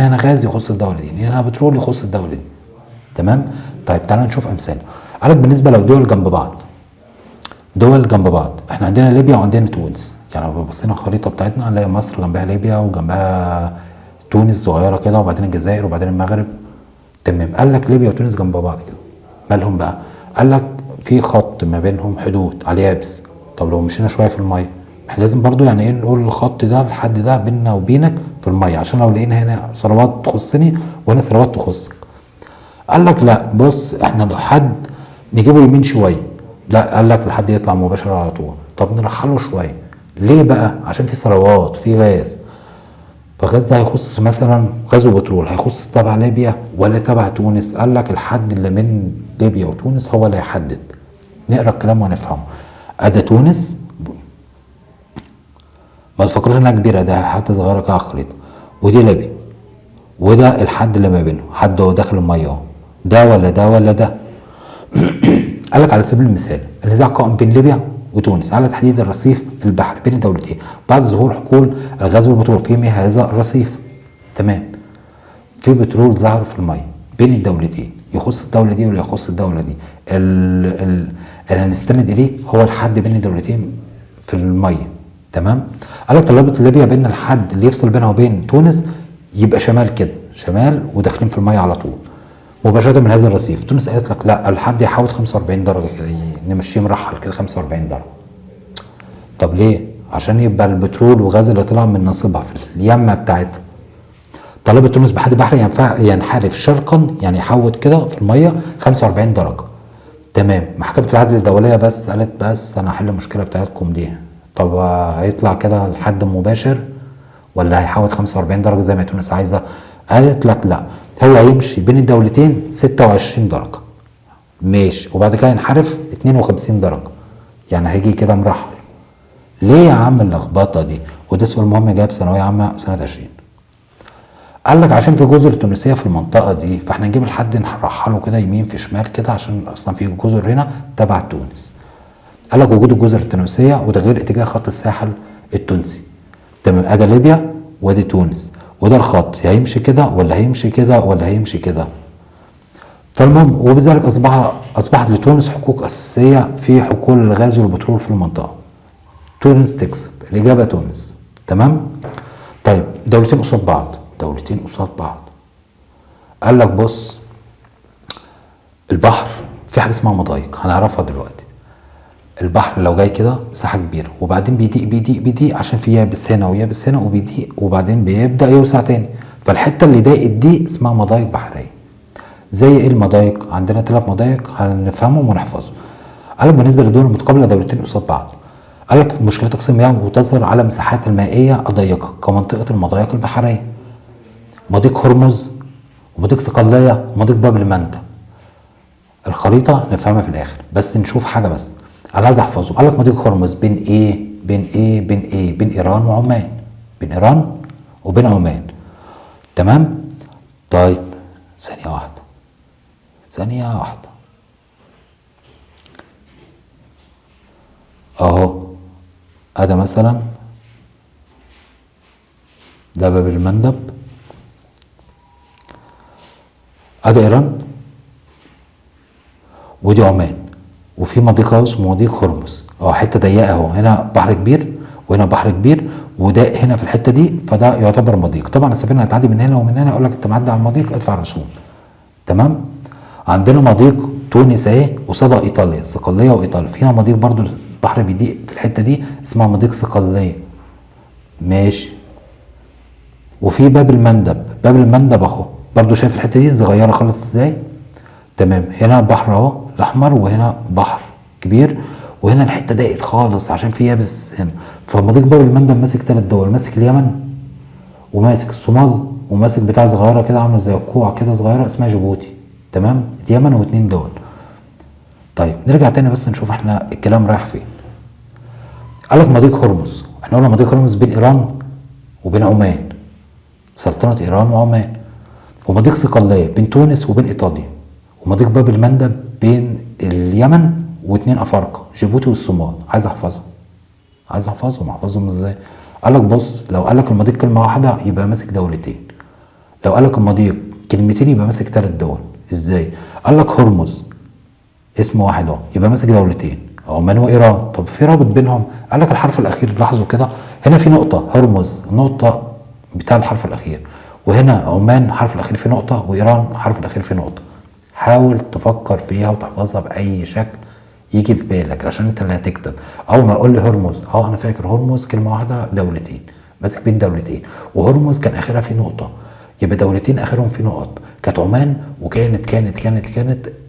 هنا غاز يخص الدوله دي، هنا بترول يخص الدوله دي. تمام. طيب تعالى نشوف امثله. قالك بالنسبه لو دول جنب بعض، دول جنب بعض، احنا عندنا ليبيا وعندنا تونس. يعني لو بصينا الخريطه بتاعتنا هنلاقي مصر جنبها ليبيا وجنبها تونس صغيره كده، وبعدين الجزائر وبعدين المغرب. تمام. قال لك ليبيا وتونس جنب بعض كده، مالهم بقى؟ قال لك في خط ما بينهم حدود على اليابس. طب لو مشينا شويه في الميه، احنا لازم برضو يعني ايه نقول الخط ده الحد ده بيننا وبينك في الميه، عشان لو لقينا هنا ثروات تخصني وهنا ثروات تخصك. قال لك لا بص احنا الحد نجيبه يمين شويه، لا قال لك الحد يطلع مباشر على طول. طب نرحله شويه ليه بقى؟ عشان في ثروات، في غاز. فالغاز ده هيخص مثلا غاز وبترول، هيخص تبع ليبيا ولا تبع تونس؟ قال لك الحد اللي من ليبيا وتونس هو اللي هيحدد. نقرا الكلام ونفهمه. ادي تونس، ما تفكروش انها كبيره، ده حته صغيره كده على الخريطه. ودي ليبيا، وده الحد اللي ما بينهم، حد هو داخل الميه اهو، ده ولا ده ولا ده. قال لك على سبيل المثال النزاع قائم بين ليبيا وتونس على تحديد الرصيف البحري بين الدولتين بعد ظهور حقول الغاز والبترول في مياه هذا الرصيف. تمام. في بترول ظهر في الميه بين الدولتين، يخص الدوله دي ولا يخص الدوله دي. اللي هنستند اليه هو الحد بين الدولتين في الميه. تمام. قال لك طلبت ليبيا بين الحد اللي يفصل بينها وبين تونس يبقى شمال كده، شمال وداخلين في الميه على طول مباشره من هذا الرصيف. تونس قالت لك لا الحد يحاول 45 درجه كده، نمشيه مرحل كده 45 درجه. طب ليه؟ عشان يبقى البترول والغاز اللي طلع من نصيبها في اليمه بتاعتها. طلبت تونس بحد بحري ينحرف شرقا، يعني يحوط كده في الميه 45 درجه. تمام. محكمه العدل الدوليه بس قالت بس انا هحل المشكله بتاعتكم دي. طب هيطلع كده الحد مباشر ولا هيحوط 45 درجه زي ما تونس عايزه؟ قالت لك لا هو هيمشي بين الدولتين 26 درجه ماشي، وبعد كده ينحرف 52 درجه، يعني هيجي كده مرحل. ليه يا عم اللخبطه دي؟ وده سؤال مهم جايب ثانويه عامه سنه 20. قال لك عشان في جزر تونسيه في المنطقه دي، فاحنا نجيب الحد نرحله كده يمين في شمال كده، عشان اصلا في جزر هنا تبع تونس. قال لك وجود الجزر التونسيه وده غير اتجاه خط الساحل التونسي. تمام. ادي ليبيا وادي تونس، وده الخط هيمشي كده ولا هيمشي كده ولا هيمشي كده. فالمهم وبذلك اصبحت لتونس حقوق اساسيه في حقول الغاز والبترول في المنطقه. تونس تكسب، الاجابه تونس. تمام. طيب دولتين قصاد بعض، دولتين قصاد بعض. قال لك بص البحر في حاجه اسمها مضايق هنعرفها دلوقتي. البحر لو جاي كده مساحه كبيره وبعدين بيضيق بيضيق بيضيق عشان في يابس هنا ويابس هنا وبيضيق وبعدين بيبدا يوسع تاني، فالحته اللي ضاقت دي اسمها مضايق بحريه. زي ايه المضايق؟ عندنا 3 مضايق هنفهمهم ونحفظهم. قال لك بالنسبه للدول المتقابله دولتين قصاد بعض، قال لك مشكله تقسيم المياه وتظهر على مساحات المائيه الضيقه كمنطقه المضايق البحريه، مضيق هرمز ومضيق صقليه ومضيق باب المندب. الخريطه نفهمها في الاخر، بس نشوف حاجه بس انا عايز احفظه. قال لك مضيق هرمز بين ايه؟ بين ايه؟ بين ايه؟ بين ايران وعمان، بين ايران وبين عمان. تمام. طيب ثانيه واحده، ثانيه واحده اهو. ادي مثلا ده باب المندب، ادي ايران ودي عمان، وفي مضيق اهو اسمه مضيق هرمز اهو، حته ضيقه اهو، هنا بحر كبير وهنا بحر كبير وده هنا في الحته دي، فده يعتبر مضيق. طبعا السفينه هتعدي من هنا ومن هنا، يقول لك انت معدي على المضيق ادفع رسوم. تمام. عندنا مضيق تونس اهي قصادها ايطاليا، صقليه وايطاليا. فينا مضيق برضو البحر بيضيق في الحته دي اسمها مضيق صقليه ماشي. وفي باب المندب، باب المندب اهو برضو، شايف الحته دي صغيره خالص ازاي. تمام. هنا بحر اهو الاحمر وهنا بحر كبير وهنا الحته ضاقت خالص عشان في يابس هنا. فمضيق باب المندب ماسك 3 دول، ماسك اليمن وماسك الصومال وماسك بتاع صغيره كده عامله زي الكوع كده صغيره اسمها جيبوتي. تمام. اليمن و2 دول. طيب نرجع تاني بس نشوف احنا الكلام رايح فين. قال لك مضيق هرمز، احنا قلنا مضيق هرمز بين ايران وبين عمان، سلطنه ايران وعمان. ومضيق صقليه بين تونس وبين ايطاليا. ومضيق باب المندب بين اليمن و2 افارقه جيبوتي والصومال. عايز احفظهم احفظهم ازاي؟ قال لك بص لو قال لك المضيق كلمه واحده يبقى ماسك دولتين. لو قال لك المضيق كلمتين يبقى ماسك 3 دول. ازاي؟ قال لك هرمز اسم واحد اهو، يبقى ماسك دولتين، عمان وايران. طب في رابط بينهم؟ قال لك الحرف الاخير، لاحظوا كده هنا في نقطه، هرمز نقطه بتاع الحرف الاخير، وهنا عمان الحرف الاخير في نقطه، وايران الحرف الاخير في نقطه. حاول تفكر فيها وتحفظها باي شكل يجي في بالك، عشان انت اللي هتكتب. اول ما اقول لي هرمز، انا فاكر هرمز كلمه واحده دولتين، ماسك بين دولتين، وهرمز كان اخرها في نقطه، يبقى دولتين اخرهم في نقط، كانت عمان وكانت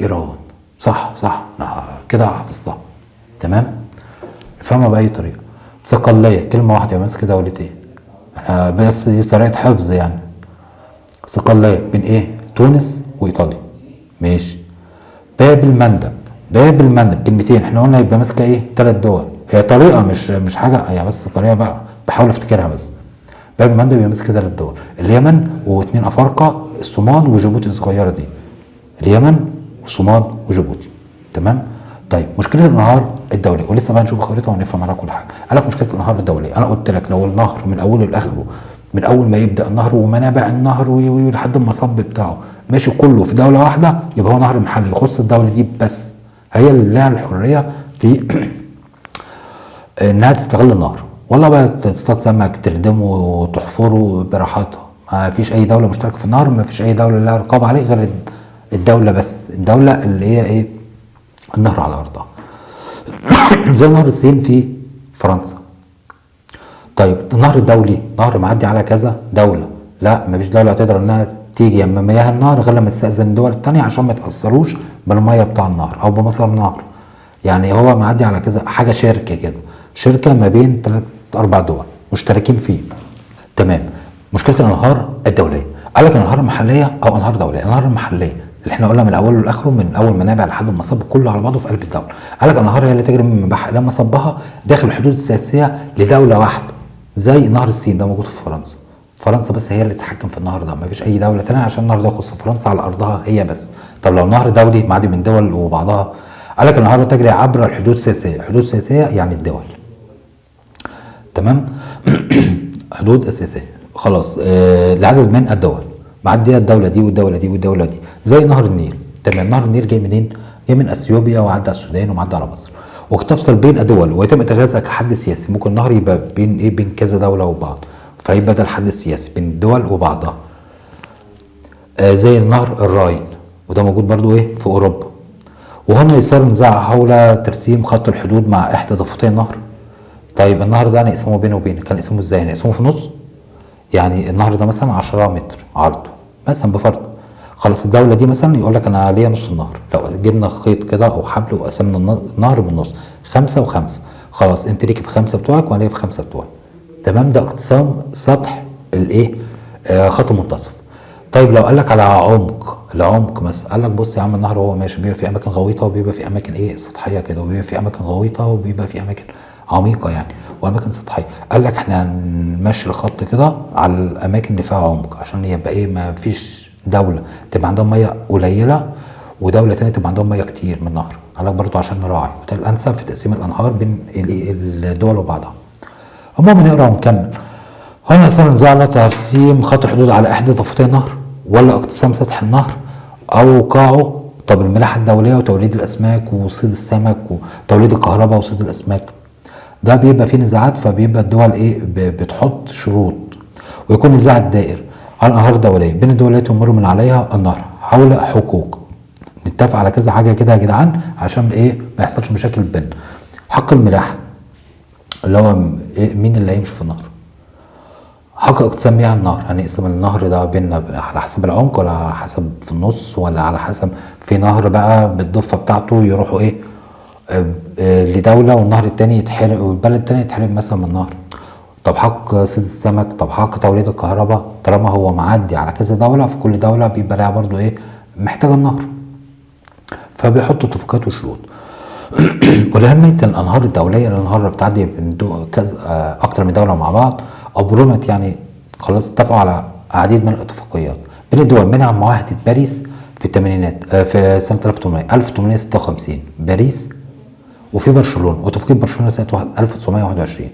ايران. صح انا كده حفظتها. تمام، افهمها باي طريقه. صقليه كلمه واحده ماسكه دولتين، احنا بس دي طريقه حفظ يعني. صقليه بين ايه؟ تونس وايطاليا. ماشي. باب المندب كلمتين، احنا قلنا يبقى ماسكه ايه؟ 3 دول. هي طريقه مش حاجه، هي بس طريقه بقى بحاول افتكرها بس. باب المندب يبقى ماسكه 3 دول، اليمن و2 افارقه، الصومال وجيبوتي الصغيره دي. اليمن والصومال وجيبوتي. تمام. طيب مشكله الانهار الدولي، ولسه بقى نشوف خريطه ونفهم عليها كل حاجه. قال لك مشكله الانهار الدولي، انا قلت لك لو النهر من اوله لاخره، من اول ما يبدا النهر ومنابع النهر ولحد المصب بتاعه ماشي كله في دوله واحده، يبقى هو نهر محلي يخص الدوله دي بس، هي اللي لها الحريه في انها تستغل النهر، والله بقى تصطاد سمك، تردمه وتحفره براحتها. ما فيش اي دوله مشتركه في النهر، ما فيش اي دوله لها رقابه عليه غير الدوله بس، الدوله اللي هي ايه؟ النهر على ارضها. زي نهر السين في فرنسا. طيب النهر الدولي، نهر معدي على كذا دوله، لا مفيش دوله تقدر انها تيجي يم مياه النهر غير لما تستأذن الدول التانية عشان ما يتأثروش بالمية بتاع النهر او بمصدر النهر. يعني هو معدي على كذا حاجه، شركه كده، شركه ما بين 3-4 دول مشتركين فيه. تمام. مشكله الانهار الدوليه، قال لك الانهار المحليه او انهار دوليه. الانهار المحليه اللي احنا قلنا من اوله لاخره، من اول منابع لحد المصب كله على بعضه في قلب الدوله. قال لك الانهار هي اللي تجري من منبعها الى مصبها داخل الحدود السياسيه لدوله واحده، زي نهر السين ده موجود في فرنسا. فرنسا بس هي اللي تتحكم في النهر ده، ما فيش اي دوله ثانيه، عشان النهر ده يخص فرنسا على ارضها هي بس. طب لو نهر دولي معدي من دول وبعضها، قال لك النهر تجري عبر الحدود السياسيه. حدود سياسيه يعني الدول. تمام. حدود السياسيه خلاص. لعدد من الدول معديه الدوله دي والدوله دي والدوله دي، زي نهر النيل. تمام. نهر النيل جاي منين؟ جاي من اثيوبيا وعدى على السودان ومعدى على مصر، وتفصل بين الدول ويتم اتخاذها كحد سياسي. ممكن النهر يبقى بين ايه؟ بين كذا دوله وبعض، فيبقى ده الحد السياسي بين الدول وبعضها. زي النهر الراين، وده موجود برضو ايه؟ في اوروبا. وهنا يصير نزاع حول ترسيم خط الحدود مع احدى ضفتي النهر. طيب النهر ده هنقسمه بينه وبينك، كان نقسمه ازاي؟ هنقسمه في نص، يعني النهر ده مثلا 10 متر عرضه مثلا بفرض. خلاص الدوله دي مثلا يقول لك انا ليا نص النهر، لو جبنا خيط كده او حبل وقسمنا النهر بالنص 5 و5، خلاص انت ليك في 5 بتوعك وانا ليا في 5 بتوعي. تمام. ده اقتسام سطح الايه؟ خط منتصف. طيب لو قال لك على العمق مثلا، قال لك بص يا عم النهر هو ماشي بيبقى في اماكن غويطه وبيبقى في اماكن ايه؟ سطحيه كده، وبيبقى في اماكن غويطه وبيبقى في اماكن عميقه يعني، واماكن سطحيه. قال لك احنا هنمشي الخط كده على الاماكن اللي فيها عمق، عشان يبقى ايه؟ ما فيش دوله تبقى عندها ميه قليله ودوله ثانيه تبقى عندهم ميه كتير من النهر. قال لك برضه عشان نراعي، وده الانسب في تقسيم الانهار بين الدول وبعضها. المهم نقرا ونكمل. هنا صار نزاع على ترسيم خط الحدود على احدى ضفتي النهر، ولا اقتسام سطح النهر، او قاعه. طب الملاحه الدوليه وتوليد الاسماك وصيد السمك وتوليد الكهرباء وصيد الاسماك، ده بيبقى فيه نزاعات، فبيبقى الدول ايه؟ بتحط شروط، ويكون نزاع الدائر على الانهار الدوليه بين الدولات يمر من عليها النهر حول حقوق. نتفق على كذا حاجه كده يا جدعان عشان ايه؟ ما يحصلش مشاكل بيننا. حق الملاحه اللي هو إيه؟ مين اللي هيمشي في النهر؟ حق اقتسام مياه النهر، هنقسم النهر ده بينا على حسب العمق، ولا على حسب في النص، ولا على حسب في نهر بقى بالضفه بتاعته يروحوا ايه؟ لدوله، والنهر التاني يتحرم، والبلد التاني يتحرم مثلا من النهر. طب حق صيد السمك، طب حق توليد الكهرباء، طالما هو معدي على كذا دوله، في كل دوله بيبقى لها برضو ايه؟ محتاجه النهر، فبيحطوا اتفاقات وشروط. ولأهمية الأنهار الدولية، الأنهار اللي بتعدي من كذا أكتر من دولة مع بعض، أبرمت يعني خلاص اتفقوا على عديد من الاتفاقيات بين الدول، منها معاهدة باريس في الثمانينات، في سنة 1856 باريس، وفي برشلونة واتفاقية برشلونة سنة 1921.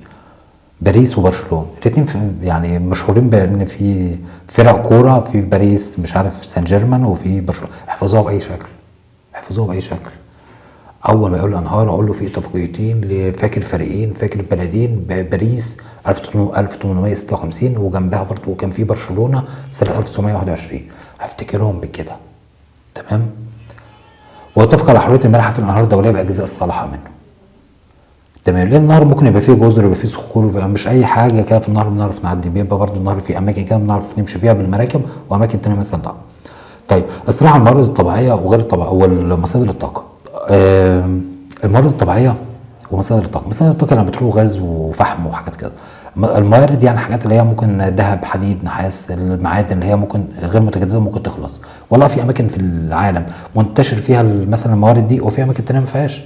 باريس وبرشلونه الاثنين يعني مشهورين بان في فرق كوره، في باريس مش عارف سان جيرمان وفي برشلونه. احفظوها باي شكل، احفظوها باي شكل. اول ما يقول لي انهار اقول له في اتفاقيتين لفاكر فريقين فاكر بلدين، باريس 1856 وجنبها برضه كان في برشلونه سنه 1921، هفتكرهم بكده. تمام. واتفق على حريه الملاحه في الانهار الدوليه باجزاء الصالحه منه. تمام. لان النهر ممكن يبقى فيه جزر، يبقى فيه صخور، مش اي حاجه كده في النهر بنعرف نعدي، بيبقى برضه النهر فيه اماكن كده بنعرف نمشي فيها بالمراكب واماكن تانيه مثلا لا. طيب الصراحه الموارد الطبيعيه وغير الطبيعيه والمصادر الطاقه. الموارد الطبيعيه ومصادر الطاقه. مصادر الطاقه لما بترول غاز وفحم وحاجات كده. الموارد يعني حاجات اللي هي ممكن ذهب حديد نحاس، المعادن اللي هي ممكن غير متجدده ممكن تخلص. والله في اماكن في العالم منتشر فيها مثلا الموارد دي، وفي اماكن تانيه ما فيهاش.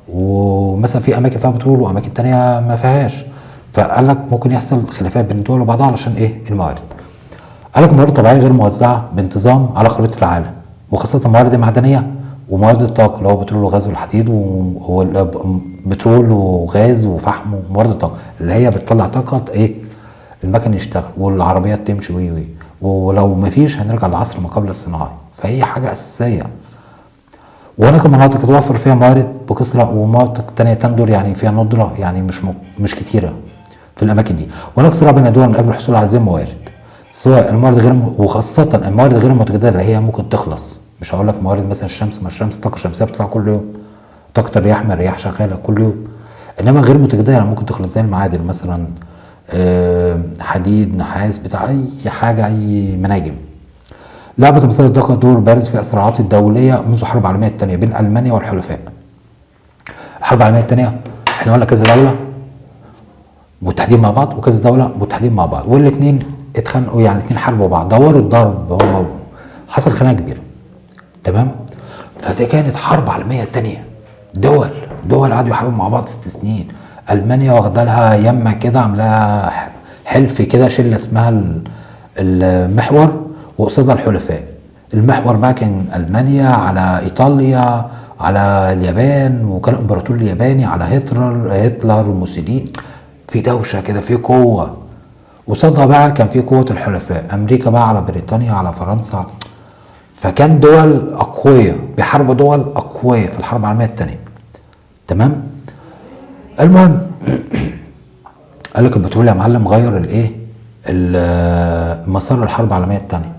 ومثلا في اماكن فيها بترول واماكن تانيه ما فيهاش. فقال لك ممكن يحصل خلافات بين الدول وبعضها علشان ايه؟ الموارد. قال لك الموارد الطبيعيه غير موزعه بانتظام على خريطه العالم، وخاصه الموارد المعدنيه وموارد الطاقه اللي هو بترول وغاز والحديد، وبترول وغاز وفحم وموارد الطاقه اللي هي بتطلع طاقه ايه؟ المكن يشتغل والعربيات تمشي وي. ولو ما فيش هنرجع لعصر ما قبل الصناعي، فهي حاجه اساسيه. وهناك مناطق تتوفر فيها موارد بكثره، ومناطق تانية تندر يعني فيها ندره، يعني مش كتيره في الاماكن دي. وهناك صراع بين الدول من اجل الحصول على هذه الموارد، سواء الموارد وخاصه الموارد غير المتجدده اللي هي ممكن تخلص. مش هقول لك موارد مثلا الشمس، ما الشمس طاقه شمسيه بتطلع كل يوم، طاقه الرياح ما الرياح شغاله كل يوم. انما غير متجدده يعني ممكن تخلص زي المعادن مثلا، حديد نحاس بتاع اي حاجه، اي مناجم. لعبت مصادر الطاقه دور بارز في الصراعات الدوليه منذ الحرب العالميه الثانيه بين المانيا والحلفاء. الحرب العالميه الثانيه احنا قلنا كذا دوله متحدين مع بعض وكذا دوله متحدين مع بعض، والاثنين اتخانقوا، يعني الاثنين حاربوا بعض، دوروا الضرب، حصل خناقه كبيره. تمام. فدي كانت حرب عالميه تانية، دول قعدوا يحاربوا مع بعض 6 سنين. المانيا واخده لها يمه كده، عاملاها حلف كده، شله اسمها المحور، وقصادها الحلفاء. المحور بقى كان المانيا على ايطاليا على اليابان، وكان الامبراطور الياباني على هتلر وموسوليني، في دوشه كده، في قوه. قصادها بقى كان في قوه الحلفاء، امريكا بقى على بريطانيا على فرنسا. فكان دول اقوياء بيحاربوا دول اقوياء في الحرب العالميه الثانيه. تمام. المهم قال لك البترول يا معلم غير الايه؟ مسار الحرب العالميه الثانيه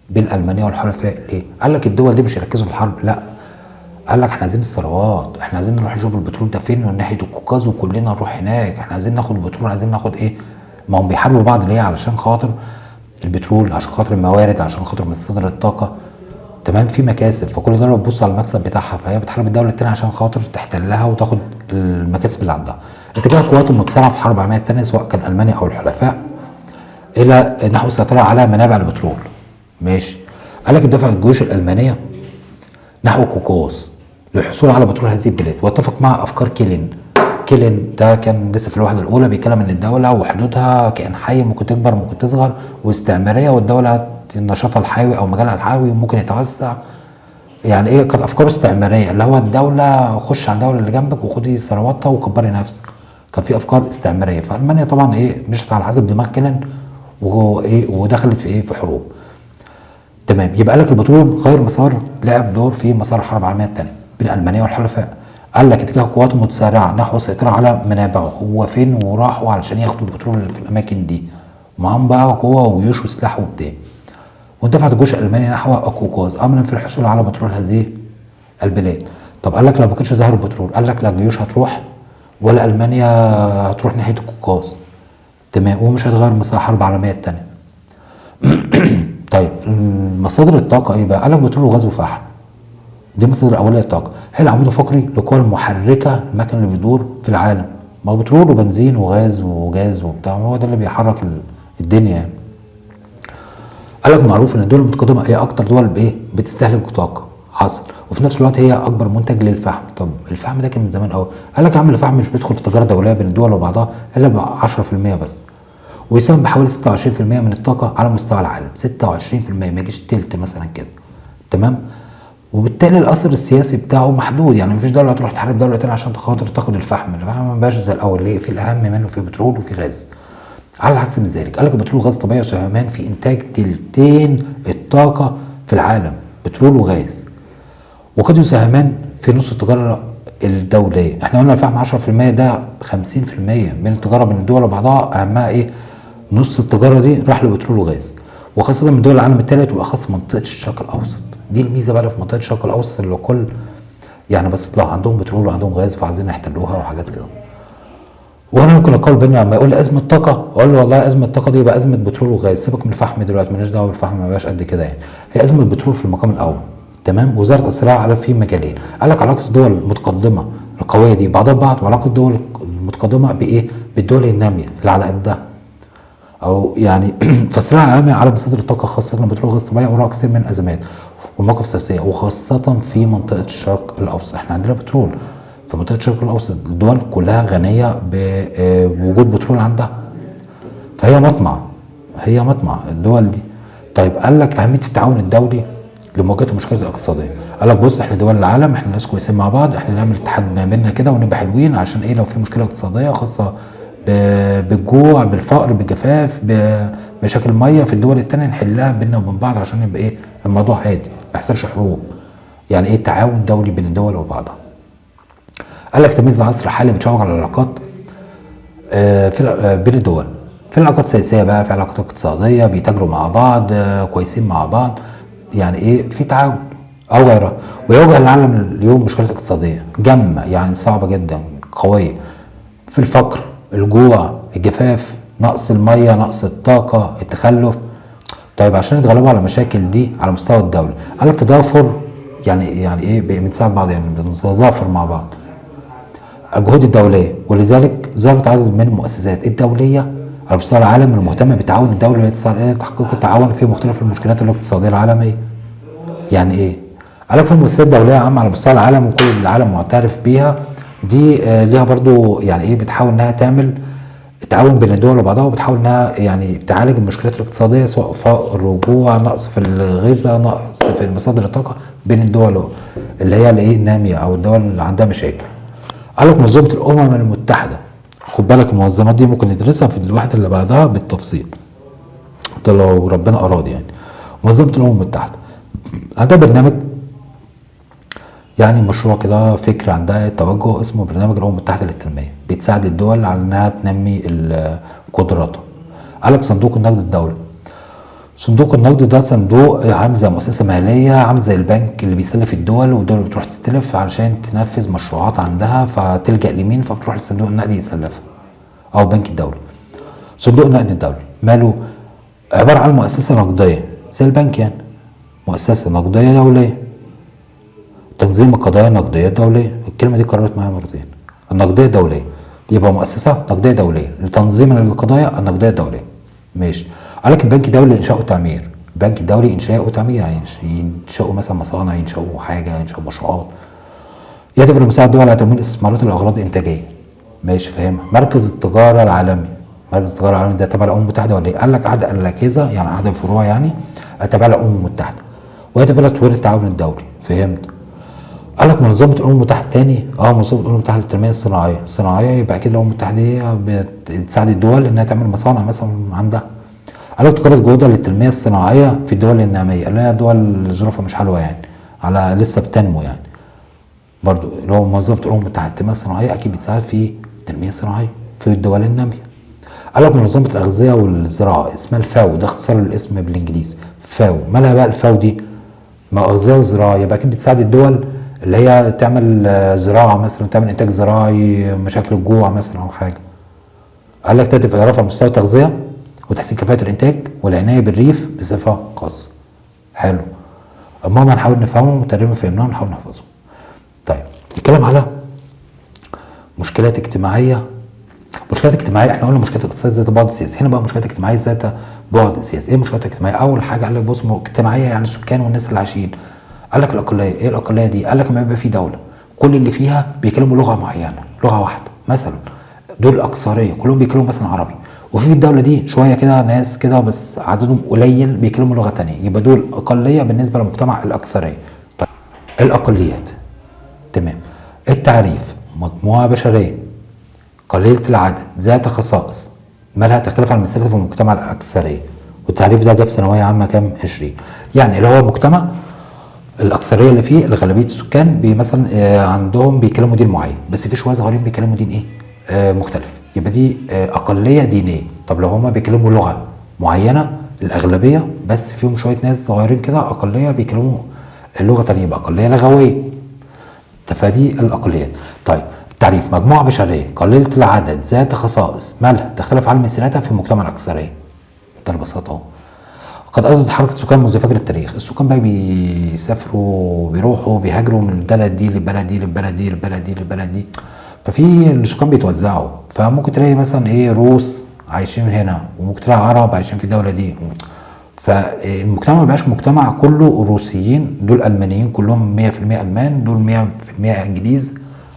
بين المانيا والحلفاء. ليه؟ قال لك الدول دي مش يركزوا في الحرب، لا، قال لك احنا عايزين الثروات، احنا عايزين نروح نشوف البترول ده فين من ناحيه القوقاز، وكلنا نروح هناك، احنا عايزين ناخد البترول، عايزين ناخد ايه؟ ما هم بيحاربوا بعض ليه؟ علشان خاطر البترول، عشان خاطر الموارد، عشان خاطر مصادر الطاقه. تمام. في مكاسب، فكل دوله بتبص على المكسب بتاعها، فهي بتحارب الدوله الثانيه عشان خاطر تحتلها وتاخد المكاسب اللي عندها. اتجاه القوات المتسارعه في الحرب العالميه الثانيه سواء كان المانيا او الحلفاء الى نحو السيطره على منابع البترول. ماشي. قال لك دفعت الجيوش الالمانيه نحو القوقاز للحصول على بترول هذه البلاد، واتفق مع افكار كيلين ده كان لسه في الوحده الاولى، بيتكلم ان الدوله وحدودها كائن حي ممكن تكبر ممكن تصغر، واستعماريه، والدوله نشاطها الحيوي او مجالها الحيوي ممكن يتوسع. يعني ايه؟ كانت افكاره استعماريه، اللي هو الدوله خش على الدوله اللي جنبك وخدي ثرواتها وكبري نفسك. كان في افكار استعماريه. فالمانيا طبعا ايه؟ مشت على حسب دماغ كيلين، وايه؟ ودخلت في ايه؟ في حروب. تمام. يبقى قال لك البترول غير مسار، لعب دور في مسار الحرب العالميه الثانيه بين المانيا والحلفاء. قال لك اتجاه قوات متسارعه نحو السيطره على منابعه. هو فين؟ وراحوا علشان ياخدوا البترول اللي في الاماكن دي، ومعاهم بقى قوه وجيوش وسلاح وبتاع. واندفعت الجيوش الالماني نحو القوقاز املا في الحصول على بترول هذه البلاد. طب قال لك لو ما كانش ظاهر البترول، قال لك لا الجيوش هتروح ولا المانيا هتروح ناحيه القوقاز. تمام. ومش هتغير مسار الحرب العالميه الثانيه. طيب مصادر الطاقه ايه بقى؟ قال لك بترول وغاز وفحم، دي مصادر اوليه الطاقه، هي العمود الفقري للقوى المحركه المكن اللي بيدور في العالم. ما هو بترول وبنزين وغاز وجاز وبتاع، هو ده اللي بيحرك الدنيا يعني. قال لك معروف ان الدول المتقدمه هي اكتر دول بايه؟ بتستهلك طاقه، حصل، وفي نفس الوقت هي اكبر منتج للفحم. طب الفحم ده كان من زمان قوي. قال لك يا عم الفحم مش بيدخل في تجاره دوليه بين الدول وبعضها الا ب 10% بس، ويساهم بحوالي 26% من الطاقه على مستوى العالم. 26%، ما يجيش تلت مثلا كده. تمام. وبالتالي الاثر السياسي بتاعه محدود. يعني مفيش دوله هتروح تحارب دوله تانية عشان خاطر تاخد الفحم ما بقاش زي الاول. ليه؟ في الاهم منه في بترول وفي غاز. على العكس من ذلك، قال لك البترول وغاز طبيعي وساهمان في انتاج تلتين الطاقه في العالم، بترول وغاز، وقد يساهمان في نص التجاره الدوليه. احنا قلنا الفحم 10%، ده 50% من التجاره بين الدول وبعضها، اهمها ايه؟ نص التجاره دي راح لبترول وغاز، وخاصه من دول العالم الثالث وبالاخص منطقه الشرق الاوسط. دي الميزه بقى في منطقه الشرق الاوسط اللي كل يعني بس لو عندهم بترول وعندهم غاز فعايزين يحتلوها وحاجات كده. وانا ممكن اقول بيني لما يقول لي ازمه طاقه اقول له والله ازمه الطاقه دي يبقى ازمه بترول وغاز، سيبك من الفحم دلوقتي، مالناش دعوه بالفحم، ما بقاش قد كده يعني. هي ازمه بترول في المقام الاول. تمام. وزاره الصراع على في مجالين. قال لك علاقه الدول المتقدمه القويه دي بعضها ببعض، وعلاقه الدول المتقدمه بايه؟ بالدول الناميه اللي على قدها. او يعني فالصراع العالمي على مصادر الطاقه خاصه البترول والغاز الطبيعي وراء كثير من الازمات والمواقف السياسيه، وخاصه في منطقه الشرق الاوسط. احنا عندنا بترول في منطقه الشرق الاوسط، الدول كلها غنيه بوجود بترول عندها، فهي مطمع، هي مطمع الدول دي. طيب قال لك اهميه التعاون الدولي لمواجهه المشكلات الاقتصاديه. قال لك بص، احنا دول العالم، احنا ناس كويسين مع بعض، احنا نعمل اتحاد ما بيننا كده ونبقى حلوين، عشان ايه؟ لو في مشكله اقتصاديه خاصه بالجوع، بالفقر، بالجفاف، بمشاكل الميه في الدول التانية، نحلها بيننا وبين بعض عشان يبقى ايه؟ الموضوع هادي، ما يحصلش حروب. يعني ايه؟ تعاون دولي بين الدول وبعضها. قال لك تمييز العصر الحالي بتشوق على العلاقات بين الدول، في علاقات سياسيه بقى، في علاقات اقتصاديه، بيتاجروا مع بعض، كويسين مع بعض، يعني ايه؟ في تعاون او غيرها. ويواجه العالم اليوم مشكلات اقتصاديه جامه، يعني صعبه جدا، قويه، في الفقر، الجوع، الجفاف، نقص الميه، نقص الطاقه، التخلف. طيب عشان يتغلبوا على المشاكل دي على مستوى الدولي، قال لك تضافر، يعني ايه؟ بنساعد بعض، يعني بنتضافر مع بعض الجهود الدوليه. ولذلك ظهرت عدد من المؤسسات الدوليه على مستوى العالم المهتمه بتعاون الدوله لتحقيق التعاون في مختلف المشكلات الاقتصاديه العالميه. يعني ايه؟ قال لك في مؤسسات دوليه عامه على مستوى العالم وكل العالم معترف بيها، دي ليها برضو يعني ايه؟ بتحاول انها تعمل تعاون بين الدول وبعضها، وبتحاول انها يعني تعالج المشكلات الاقتصاديه، سواء فقر، جوع، نقص في الغذاء، نقص في مصادر الطاقه بين الدول اللي هي الايه؟ الناميه او الدول اللي عندها مشاكل. قال لك منظمه الامم المتحده، خد بالك المنظمات دي ممكن ندرسها في الوحده اللي بعدها بالتفصيل ده لو ربنا اراد. يعني منظمه الامم المتحده عندها برنامج، يعني مشروع كده، فكره عندها توجه اسمه برنامج الامم المتحده للتنميه، بتساعد الدول على انها تنمي قدراتها. قال لك صندوق النقد الدولي، صندوق النقد ده صندوق عامل زي مؤسسه ماليه، عامل زي البنك اللي بيسلف الدول، والدول بتروح تستلف علشان تنفذ مشروعات عندها، فتلجأ لمين؟ فبتروح للصندوق النقدي يسلفها، او البنك الدولي. صندوق النقد الدولي ماله؟ عباره عن مؤسسه نقديه زي البنك، يعني مؤسسه نقديه دوليه، تنظيم القضايا النقديه الدوليه. الكلمه دي قررت معايا مرتين، النقديه الدوليه، يبقى مؤسسه نقديه دوليه لتنظيم القضايا النقديه الدوليه. ماشي. قال لك البنك الدولي لانشاء وتعمير، البنك الدولي انشاء وتعمير، يعني ينشأوا مثلا مصانع، ينشأوا حاجه، ينشأوا مشروعات. يهدف لمساعدة الدول على تمويل استثمارات لاغراض انتاجيه. ماشي، فاهمها. مركز التجاره العالمي، مركز التجاره العالمي ده تبع الامم المتحده ولا ايه؟ قال لك احد الاجهزه، يعني احد الفروع، يعني تبع الامم المتحده، ويهدف الى تطوير التعاون الدولي. فهمت. قال لك منظمه الامم المتحده تاني، منظمه الامم المتحده للتنميه الصناعيه. الصناعيه يبقى اكيد الامم المتحده هي بتساعد الدول انها تعمل مصانع مثلا عندها. قال لك تكرس جهودها للتنميه الصناعيه في الدول الناميه، اللي هي دول ظروفها مش حلوه، يعني على لسه بتنمو، يعني برضو اللي هو منظمه الامم المتحده للتنميه الصناعيه اكيد بتساعد في التنميه الصناعيه في الدول الناميه. قال لك منظمه الاغذيه والزراعه اسمها الفاو، ده اختصار الاسم بالانجليزي فاو. مالها بقى الفاو دي؟ ما اغذيه وزراعه، يبقى اكيد بتساعد الدول اللي هي تعمل زراعه مثلا، تعمل انتاج زراعي، مشاكل الجوع مثلا او حاجه. قال لك تهدف الى رفع مستوى التغذيه وتحسين كفاءه الانتاج والعنايه بالريف بصفه خاصه. حلو. اما ما نحاول نفهمهم وتقريبا فهمناهم نحاول نحفظهم. طيب نتكلم على مشكلات اجتماعيه. مشكلات اجتماعيه، احنا قلنا مشكلات اقتصاديه ذات بعد سياسي، هنا بقى مشكلات اجتماعيه ذات بعد سياسي. ايه مشكلات اجتماعيه؟ اول حاجه قال لك بص، اجتماعيه يعني السكان والناس اللي عايشين. قال لك الاقليه، ايه الاقليه دي؟ قال لك لما يبقى في دوله كل اللي فيها بيتكلموا لغه معينه، لغه واحده مثلا، دول الاكثريه كلهم بيتكلموا مثلا عربي، وفي الدوله دي شويه كده ناس كده بس عددهم قليل بيتكلموا لغه ثانيه، يبقى دول اقليه بالنسبه للمجتمع الاكثريه. طيب الاقليات. تمام. التعريف: مجموعه بشريه قليله العدد ذات خصائص مالها تختلف عن المثاليه في المجتمع الاكثريه. والتعريف ده جه في ثانويه عامه كام 20. يعني اللي هو مجتمع الاكثريه اللي فيه غالبيه السكان مثلا عندهم بيتكلموا دين معين، بس في شويه صغيرين بيتكلموا دين ايه مختلف، يبقى دي اقليه دينيه. طب لو هما بيتكلموا لغه معينه الاغلبيه بس فيهم شويه ناس صغيرين كده اقليه بيتكلموا اللغه تانية يبقى اقليه لغويه. فدي الاقليات. طيب التعريف: مجموعه بشريه قليله العدد ذات خصائص مالها تختلف عن مثالاتها في المجتمع الاكثريه. بمنتهى البساطه اهو. قد أدت حركة سكان منذ فجر التاريخ. السكان بقى بيسافروا بيروحوا بيهاجروا من البلد دي للبلد دي للبلد دي للبلد دي للبلد دي، ففي السكان بيتوزعوا، فممكن تلاقي مثلا ايه روس عايشين هنا، وممكن تلاقي عرب عايشين في الدولة دي، فالمجتمع ما بقاش مجتمع كله روسيين، دول ألمانيين كلهم 100% ألمان، دول 100% إنجليز،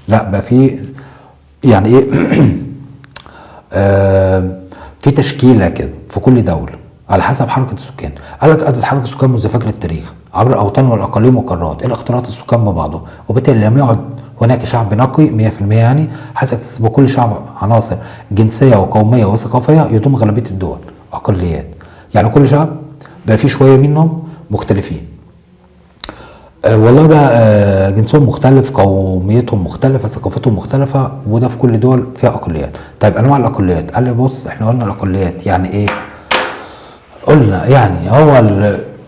لا بقى في يعني ايه في تشكيلة كده في كل دولة على حسب حركة السكان. قال لك أدت حركة السكان منذ فجر التاريخ عبر الأوطان والأقاليم والقارات إلى اختلاط السكان ببعضهم، وبالتالي لم يعد هناك شعب نقي 100% يعني، حيث اكتسب كل شعب عناصر جنسية وقومية وثقافية يضم غالبية الدول أقليات. يعني كل شعب بقى فيه شوية منهم مختلفين. والله بقى جنسهم مختلف، قوميتهم مختلفة، ثقافتهم مختلفة، وده في كل دول فيها أقليات. طيب أنواع الأقليات، قال لي بص احنا قلنا الأقليات يعني إيه؟ قلنا يعني هو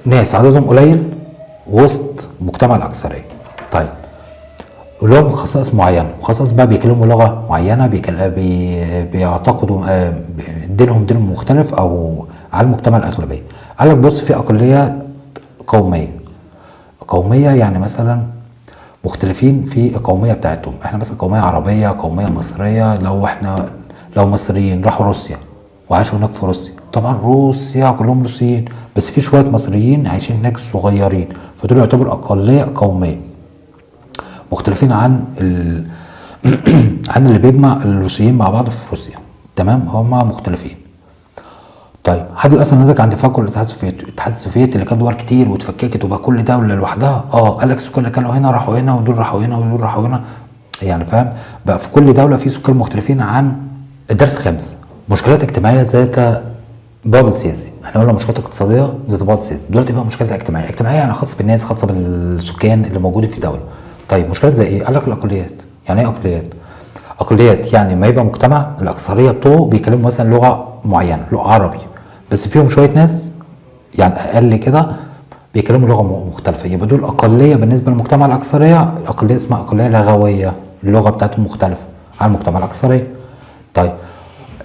الناس عددهم قليل وسط مجتمع الأكثرية. طيب لهم خصائص معينة، خصائص بقى بيكلموا لغة معينة، بيعتقدوا دينهم دين مختلف أو على المجتمع الأغلبية. قال لك بص في أقليات قومية يعني مثلا مختلفين في القومية بتاعتهم. احنا مثلا قومية عربية، قومية مصرية. لو مصريين راحوا روسيا وعاشوا هناك في روسيا، طبعا روسيا كلهم روسيين، بس في شويه مصريين عايشين هناك صغيرين، فدول يعتبروا اقليه قوميه مختلفين عن عن اللي بيجمع الروسيين مع بعض في روسيا. تمام، هم مختلفين. طيب حد الاسد نتج عن تفكك الاتحاد السوفيتي اللي كان دول كتير واتفككت وبقى كل دوله لوحدها. قال لك السكان اللي كانوا هنا راحوا هنا، ودول راحوا هنا، ودول راحوا هنا، يعني فاهم؟ بقى في كل دوله في سكان مختلفين. عن الدرس الخامس: مشكلات اجتماعيه ذات بعد سياسي. احنا قلنا مشكلات اقتصاديه ذات بعد سياسي، دلوقتي بقى مشكلات اجتماعيه يعني خاصه بالناس، خاصه بالسكان اللي موجودين في الدوله. طيب مشكلات زي ايه؟ قال لك الاقليات. يعني ايه اقليات؟ اقليات يعني ما يبقى مجتمع الاكثريه بتوعه بيتكلموا مثلا لغه معينه، لغه عربي، بس فيهم شويه ناس يعني اقل كده بيتكلموا لغه مختلفه، يبقى دول اقليه بالنسبه للمجتمع الاكثريه. اقليه اسمها اقليه لغويه، اللغه بتاعتهم مختلفه عن المجتمع الاكثريه. طيب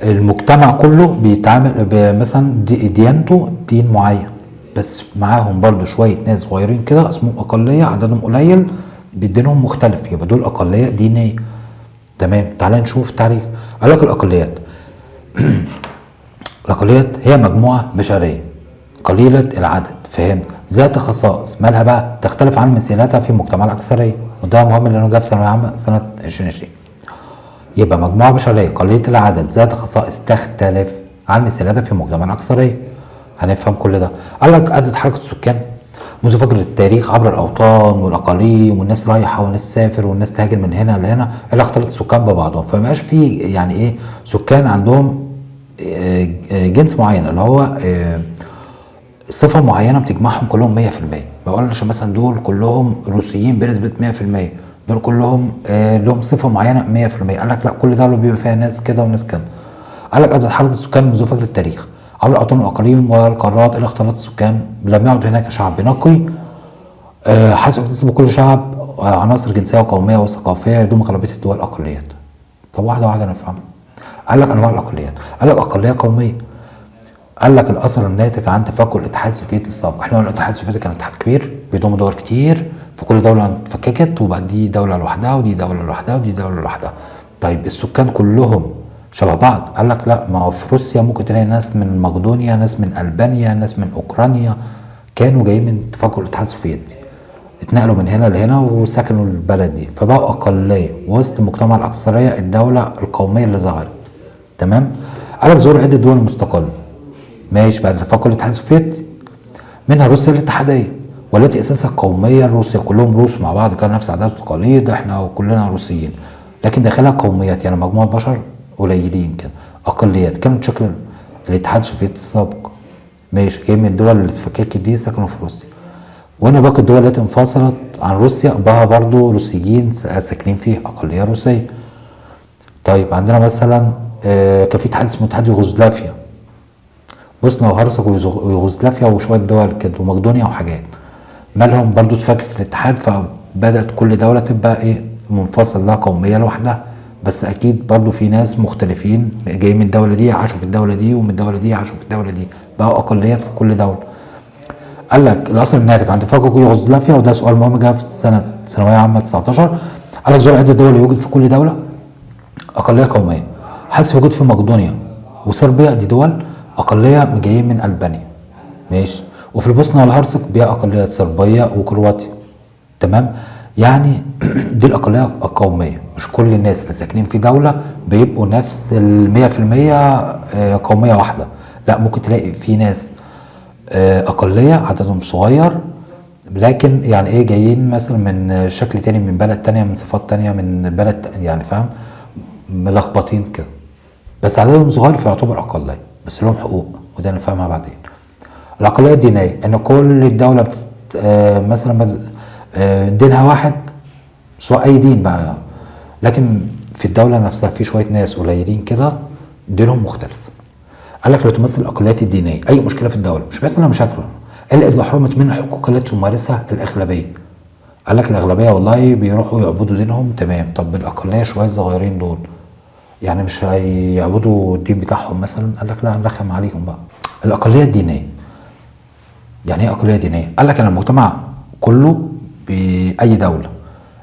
المجتمع كله بيتعامل مثلا ديانته دين معين، بس معاهم برضو شويه ناس صغيرين كده اسمهم اقليه عددهم قليل بدينهم مختلف، يبقى دول اقليه دينيه. تمام، تعالى نشوف تعريف. قال لك الاقليات الاقليات هي مجموعه بشريه قليله العدد، فهمت، ذات خصائص مالها بقى تختلف عن مثالاتها في مجتمع الاكثريه، وده مهم لانه جه في ثانويه عامه سنه 2020. يبقى مجموعة بشرية قليلة العدد ذات خصائص تختلف عن مثالاتها في مجتمع الأكثرية. هنفهم كل ده. قال لك أدت حركة السكان منذ فجر التاريخ عبر الأوطان والأقاليم، والناس رايحة والناس تسافر والناس تهاجر من هنا لهنا إلى اختلاط السكان ببعضهم، فمبقاش في يعني إيه سكان عندهم جنس معين اللي هو صفة معينة بتجمعهم كلهم 100%. ما بقولش مثلا دول كلهم روسيين بنسبة 100%، دول كلهم لهم صفه معينه 100%. قال لك لا، كل دوله بيبقى فيها ناس كده وناس كده. قال لك ادت حركه السكان منذ فجر التاريخ عبر الاوطان والاقاليم والقارات الى اختلاط السكان، لم يعد هناك شعب نقي، حيث اكتسب كل شعب عناصر جنسيه وقوميه وثقافيه يضم غالبيه الدول الاقليات. طب واحده واحده نفهم. قال لك انواع الاقليات. قال لك اقليه قوميه، قال لك الاثر الناتج عن تفكك الاتحاد السوفيتي السابق. احنا قلنا الاتحاد السوفيتي كان اتحاد كبير بيضم دول كتير، في كل دوله اتفككت وبقى دي دوله لوحدها ودي دوله لوحدها ودي دوله لوحدها. طيب السكان كلهم شبه بعض؟ قال لك لا، ما هو في روسيا ممكن تلاقي ناس من مقدونيا، ناس من البانيا، ناس من اوكرانيا، كانوا جايين من تفكك الاتحاد السوفيتي، اتنقلوا من هنا لهنا وسكنوا البلد دي، فبقوا اقليه وسط مجتمع الاكثريه الدوله القوميه اللي ظهرت. تمام. قال لك ظهور عده دول مستقله ماشي بعد تفكك الاتحاد السوفيتي، منها روسيا الاتحاديه والتي اساسها قوميه. روسيا كلهم روس مع بعض، كان نفس عادات وتقاليد، احنا كلنا روسيين، لكن داخلها قوميات، يعني مجموعه بشر قليلين كده، اقليات كانت تشكل الاتحاد السوفيتي السابق. ماشي، جاي من الدول اللي اتفككت دي سكنوا في روسيا. وهنا باقي الدول التي انفصلت عن روسيا بها برضو روسيين ساكنين فيه، اقليه روسيه. طيب عندنا مثلا كان في اتحاد اسمه اتحاد يوغوسلافيا، بوسنا وهرسك ويوغوسلافيا وشويه دول كده ومقدونيا وحاجات، مالهم برضو اتفكك الاتحاد، فبدات كل دوله تبقى ايه منفصل لها قوميه لوحدها. بس اكيد برضو في ناس مختلفين جايين من الدوله دي عاشوا في الدوله دي، ومن الدوله دي عاشوا في الدوله دي، بقوا اقليات في كل دوله. قال لك الاصل الناتج عن تفكك يوغوسلافيا، وده سؤال مهم جه في سنه ثانويه عامه 19، قال لك زور عده دول يوجد في كل دوله اقليه قوميه، حيث وجود في مقدونيا وصربيا، دي دول اقليه جايين من البانيا. ماشي، وفي البوسنه والهرسك بيها اقليات صربيه وكرواتيا. تمام، يعني دي الاقليه القوميه، مش كل الناس اللي ساكنين في دوله بيبقوا نفس ال 100% قوميه واحده، لا، ممكن تلاقي في ناس اقليه عددهم صغير، لكن يعني ايه جايين مثلا من شكل تاني، من بلد تانية، من صفات تانية، من بلد يعني فاهم، ملخبطين كده، بس عددهم صغير فيعتبر اقليه، بس لهم حقوق، وده نفهمها بعدين. الاقليه الدينيه ان كل الدوله مثلا دينها واحد، سواء اي دين بقى، لكن في الدوله نفسها في شويه ناس قليلين كده دينهم مختلف. قال لك لا تمثل الاقليات الدينيه اي مشكله في الدوله، مش بس انها مشاكل، الا اذا حرمت من الحقوق التي تمارسها الاغلبيه. قال لك الاغلبيه والله بيروحوا يعبدوا دينهم، تمام، طب الاقليه شويه الصغيرين دول يعني مش هيعبدوا الدين بتاعهم مثلا؟ قال لك لا، نرخم عليهم بقى. الاقليه الدينيه يعني ايه اقليه دينيه؟ قال لك ان المجتمع كله باي دوله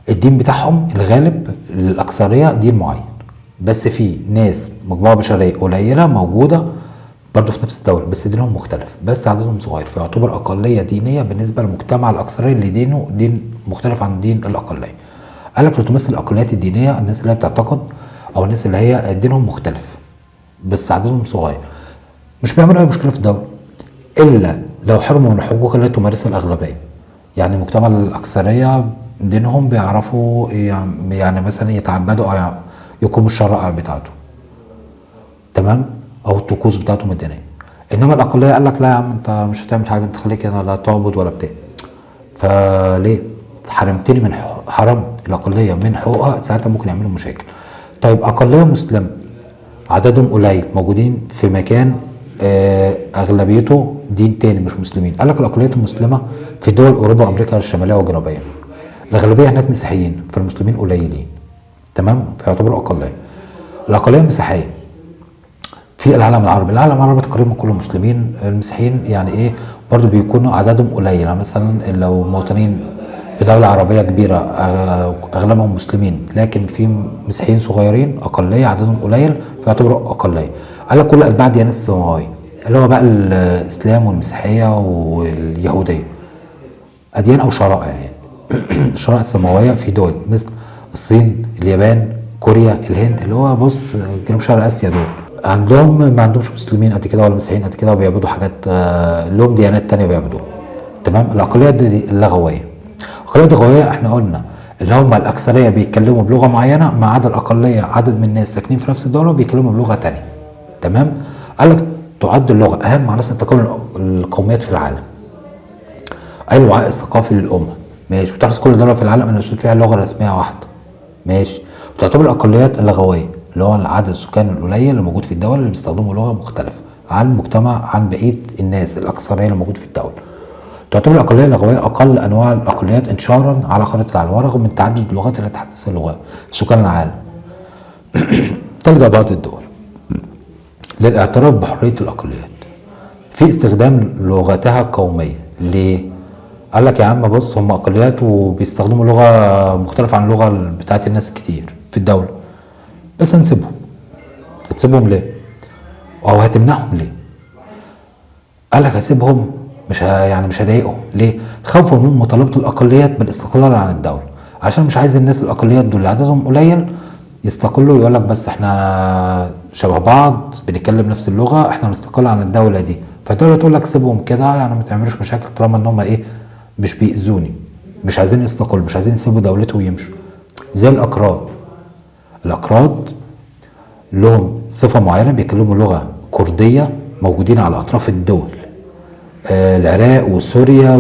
الدين بتاعهم الغالب الاكثريه دين معين، بس في ناس مجموعه بشريه قليله موجوده برضه في نفس الدوله بس دينهم مختلف، بس عددهم صغير، فيعتبر اقليه دينيه بالنسبه للمجتمع الاكثريه اللي دينه دين مختلف عن دين الاقليه. قال لك تمثل الاقليات الدينيه الناس اللي هي بتعتقد، او الناس اللي هي دينهم مختلف بس عددهم صغير، مش بيعملوا اي مشكله في الدوله، الا لو حرموا من الحقوق التي تمارسها الاغلبيه. يعني مجتمع الاكثريه دينهم بيعرفوا يعني مثلا يتعبدوا او يقوموا الشرائع بتاعته، تمام، او الطقوس بتاعتهم الدينيه. انما الاقليه قال لك لا يا عم، انت مش هتعمل حاجه، انت خليك هنا لا تعبد ولا بتاع. فليه حرمتني من حرمت الاقليه من حقوقها؟ ساعتها ممكن يعملوا مشاكل. طيب اقليه مسلمه عددهم قليل موجودين في مكان اغلبيته دين تاني مش مسلمين. قال لك الاقليات المسلمه في دول اوروبا وامريكا الشماليه والجنوبيه الاغلبيه هناك مسيحيين، فالمسلمين قليلين، تمام، فيعتبروا اقليه. الاقليه المسيحيه في العالم العربي، العالم العربي تقريبا كله مسلمين، المسيحيين يعني ايه برضو بيكونوا عددهم قليل، يعني مثلا لو مواطنين في دولة عربية كبيرة اغلبهم مسلمين، لكن في مسيحيين صغيرين اقلية عددهم قليل فيعتبروا اقلية. قال لك كل اتباع الديانات السماوية اللي هو بقى الاسلام والمسيحية واليهودية، اديان او شرائع يعني الشرائع السماوية في دول مثل الصين، اليابان، كوريا، الهند، اللي هو بص جنوب شرق اسيا، دول عندهم ما عندهمش مسلمين قد كده ولا مسيحيين قد كده، وبيعبدوا حاجات لهم ديانات تانية بيعبدوها، تمام. الاقليات دي اللغويه، الاقليات اللغويه احنا قلنا اللي هم الاكثريه بيتكلموا بلغه معينه، ما عدا الاقليه عدد من الناس ساكنين في نفس الدوله بيتكلموا بلغه تانية، تمام. قال لك تعد اللغه اهم عناصر تكون القوميات في العالم، اي الوعاء الثقافي للامه، ماشي، وتحرص كل دوله في العالم ان يكون فيها لغه رسميه واحده، ماشي. وتعتبر الاقليات اللغويه اللي هو عدد السكان القليل اللي موجود في الدوله اللي بيستخدموا لغه مختلفه عن المجتمع، عن بقيه الناس الاكثريه اللي موجود في الدوله. تعتبر الاقليه اللغويه اقل انواع الاقليات انتشارا على خريطه العالم، ورغم من تعدد اللغات التي تتحدث اللغات سكان العالم تلجا بعض الدول للاعتراف بحريه الاقليات في استخدام لغتها القوميه. ليه؟ قال لك يا عم بص، هم اقليات وبيستخدموا لغه مختلفه عن اللغه بتاعت الناس كتير في الدوله، بس هنسيبهم. هتسيبهم ليه؟ او هتمنعهم ليه؟ قال لك هسيبهم، مش هضايقهم. ليه؟ خوفا من مطالبه الاقليات بالاستقلال عن الدوله، عشان مش عايز الناس الاقليات دول اللي عددهم قليل يستقلوا، يقول لك بس احنا شبه بعض بنتكلم نفس اللغه، احنا نستقل عن الدوله دي، فالدوله تقول لك سيبهم كده، يعني ما تعملوش مشاكل طالما ان هم ايه مش بيأذوني، مش عايزين يستقلوا، مش عايزين يسيبوا دولته ويمشوا. زي الأكراد. الأكراد لهم صفة معينة، بيتكلموا لغة كردية، موجودين على أطراف الدول، العراق وسوريا